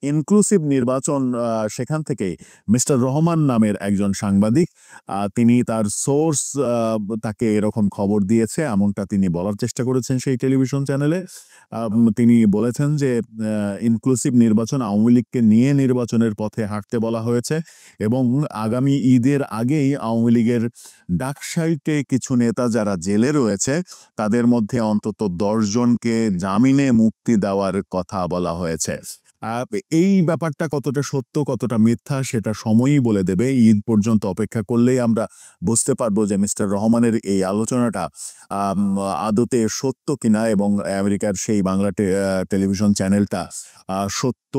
Inclusive নির্বাচন, সেখান থেকেই মিস্টার রহমান নামের একজন সাংবাদিক, তিনি তার সোর্স তাকে এরকম খবর দিয়েছে এমনটা তিনি বলার চেষ্টা করেছেন সেই টেলিভিশন চ্যানেলে। তিনি বলেছেন যে ইনক্লুসিভ নির্বাচন, আওয়ামী লীগকে নিয়ে নির্বাচনের পথে হাঁটতে বলা হয়েছে এবং আগামী ঈদের আগেই আওয়ামী লীগের ডাকসাইটে কিছু নেতা যারা জেলে রয়েছে তাদের মধ্যে অন্তত ১০ জনকে জামিনে মুক্তি দেওয়ার কথা বলা হয়েছে। আহ, এই ব্যাপারটা কতটা সত্য কতটা মিথ্যা সেটা সময়ই বলে দেবে। ঈদ পর্যন্ত অপেক্ষা করলেই আমরা বুঝতে পারবো যে মিস্টার রহমানের এই আলোচনাটা আম, আদতে সত্য কিনা এবং আমেরিকার সেই বাংলা টেলিভিশন চ্যানেলটা সত্য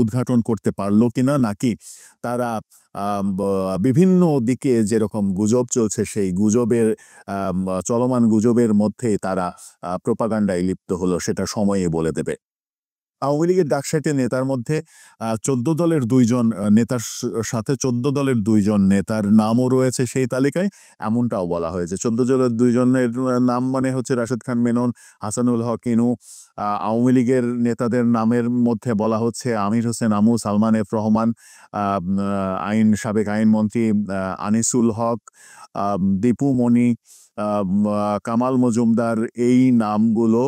উদ্ঘাটন করতে পারলো কিনা, নাকি তারা বিভিন্ন দিকে যেরকম গুজব চলছে সেই গুজবের চলমান গুজবের মধ্যে তারা প্রোপাগান্ডায় লিপ্ত হলো, সেটা সময়ে বলে দেবে। আওয়ামী লীগের ডাকসাইটে নেতার মধ্যে ১৪ দলের ২ জন নেতার সাথে ১৪ দলের ২ জন নেতার নামও রয়েছে সেই তালিকায়, এমনটাও বলা হয়েছে। ১৪ দলের ২ জনের নাম মানে হচ্ছে রাশেদ খান মেনন, হাসানুল হক ইনু। আওয়ামী লীগের নেতাদের নামের মধ্যে বলা হচ্ছে আমির হোসেন আমু, সালমান এফ রহমান, সাবেক আইনমন্ত্রী আনিসুল হক, দীপু মনি, কামাল মজুমদার, এই নামগুলো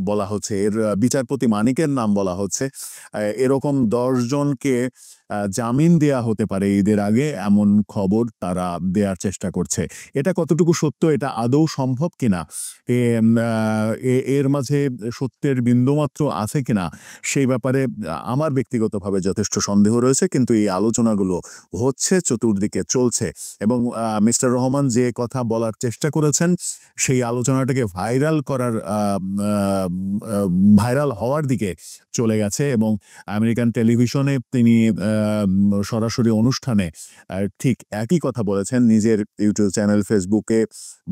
বলা হচ্ছে। এর বিচারপতি মানিকের নাম বলা হচ্ছে। এরকম ১০ জনকে জামিন দেয়া হতে পারে ঈদের আগে, এমন খবর তারা দেওয়ার চেষ্টা করছে। এটা কতটুকু সত্য, এটা আদৌ সম্ভব কিনা, এর মাঝে সত্যের বিন্দুমাত্র আছে কিনা সেই ব্যাপারে আমার ব্যক্তিগতভাবে যথেষ্ট সন্দেহ রয়েছে। কিন্তু এই আলোচনাগুলো হচ্ছে, চতুর্দিকে চলছে এবং মিস্টার রহমান যে কথা বলার চেষ্টা করেছেন সেই আলোচনাটাকে ভাইরাল হওয়ার দিকে চলে গেছে এবং আমেরিকান টেলিভিশনে তিনি সরাসরি অনুষ্ঠানে ঠিক একই কথা বলেছেন। নিজের ইউটিউব চ্যানেল, ফেসবুকে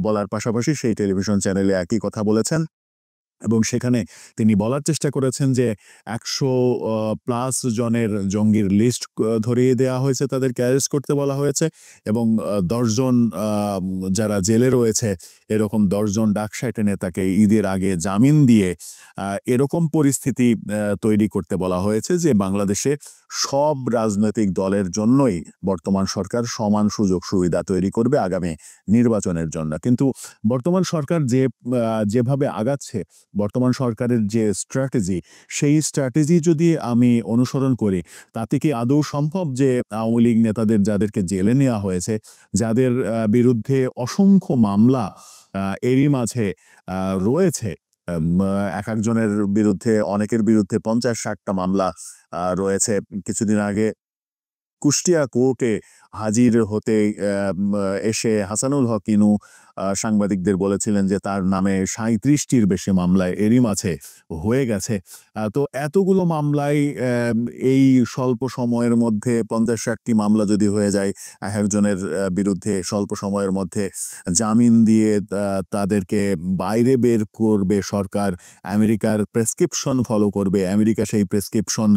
বলার পাশাপাশি সেই টেলিভিশন চ্যানেলে একই কথা বলেছেন এবং সেখানে তিনি বলার চেষ্টা করেছেন যে ১০০+ জনের জঙ্গির লিস্ট ধরিয়ে দেওয়া হয়েছে, তাদেরকে অ্যারেস্ট করতে বলা হয়েছে এবং ১০ জন যারা জেলে রয়েছে এরকম ১০ জন ডাকসাইটে নেতাকে ঈদের আগে জামিন দিয়ে এরকম পরিস্থিতি তৈরি করতে বলা হয়েছে যে বাংলাদেশে সব রাজনৈতিক দলের জন্যই বর্তমান সরকার সমান সুযোগ সুবিধা তৈরি করবে আগামী নির্বাচনের জন্য। কিন্তু বর্তমান সরকার যেভাবে আগাচ্ছে, বর্তমান সরকারের যে স্ট্র্যাটেজি, সেই স্ট্র্যাটেজি যদি আমি অনুসরণ করি তাতে কি আদৌ সম্ভব যে আওয়ামী লীগ নেতাদের যাদেরকে জেলে নেওয়া হয়েছে, যাদের বিরুদ্ধে অসংখ্য মামলা এরই মাঝে রয়েছে, এক একজনের বিরুদ্ধে, অনেকের বিরুদ্ধে ৫০-৬০টা মামলা রয়েছে। কিছুদিন আগে কুষ্টিয়া কোর্টে হাজির হতে এসে হাসানুল হক ইনু সাংবাদিকদের বলেছিলেন যে তার নামে ৩৭টির বেশি মামলায় এরই মাঝে হয়ে গেছে। তো এতগুলো মামলায় এই স্বল্প সময়ের মধ্যে ৫০-৬০টি মামলা যদি হয়ে যায়, একজনের বিরুদ্ধে স্বল্প সময়ের মধ্যে জামিন দিয়ে তাদেরকে বাইরে বের করবে সরকার, আমেরিকার প্রেসক্রিপশন ফলো করবে, আমেরিকা সেই প্রেসক্রিপশন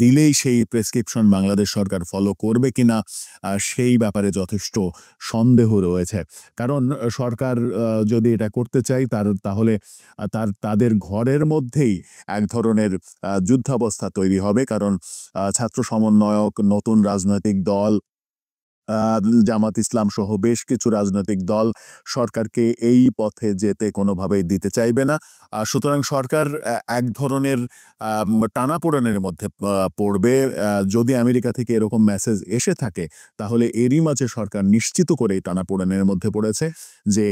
দিলেই সেই প্রেসক্রিপশন বাংলাদেশ সরকার ফলো করবে কিনা সেই ব্যাপারে যথেষ্ট সন্দেহ রয়েছে। কারণ সরকার যদি এটা করতে চায় তাহলে তাদের ঘরের মধ্যেই এক ধরনের যুদ্ধাবস্থা তৈরি হবে। কারণ ছাত্র সমন্বয়ক, নতুন রাজনৈতিক দল, জামাত ইসলাম সহ বেশ কিছু রাজনৈতিক দল সরকারকে এই পথে যেতে কোনোভাবেই দিতে চাইবে না। সুতরাং সরকার এক ধরনের টানাপোড়েনের মধ্যে পড়বে। যদি আমেরিকা থেকে এরকম মেসেজ এসে থাকে তাহলে এরই মাঝে সরকার নিশ্চিত করে টানাপোড়েনের মধ্যে পড়েছে যে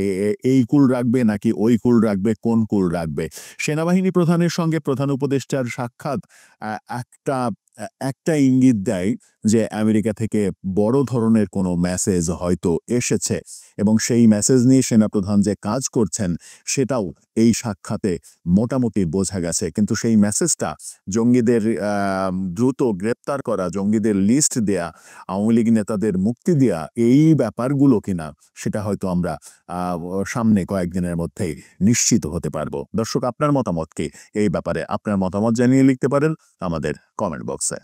এই কুল রাখবে নাকি ওই কুল রাখবে, কোন কুল রাখবে। সেনাবাহিনী প্রধানের সঙ্গে প্রধান উপদেষ্টার সাক্ষাৎ একটা ইঙ্গিত দেয় যে আমেরিকা থেকে বড় ধরনের কোনো মেসেজ হয়তো এসেছে এবং সেই মেসেজ নিয়ে সেনাপ্রধান যে কাজ করছেন সেটাও এই সাক্ষাতে মোটামুটি বোঝা গেছে। কিন্তু সেই মেসেজটা জঙ্গিদের দ্রুত গ্রেপ্তার করা, জঙ্গিদের লিস্ট দেয়া, আওয়ামী লীগ নেতাদের মুক্তি দেয়া, এই ব্যাপারগুলো কিনা সেটা হয়তো আমরা সামনে কয়েকদিনের মধ্যেই নিশ্চিত হতে পারবো। দর্শক, আপনার মতামত কি এই ব্যাপারে? আপনার মতামত জানিয়ে লিখতে পারেন আমাদের কমেন্ট বক্সে।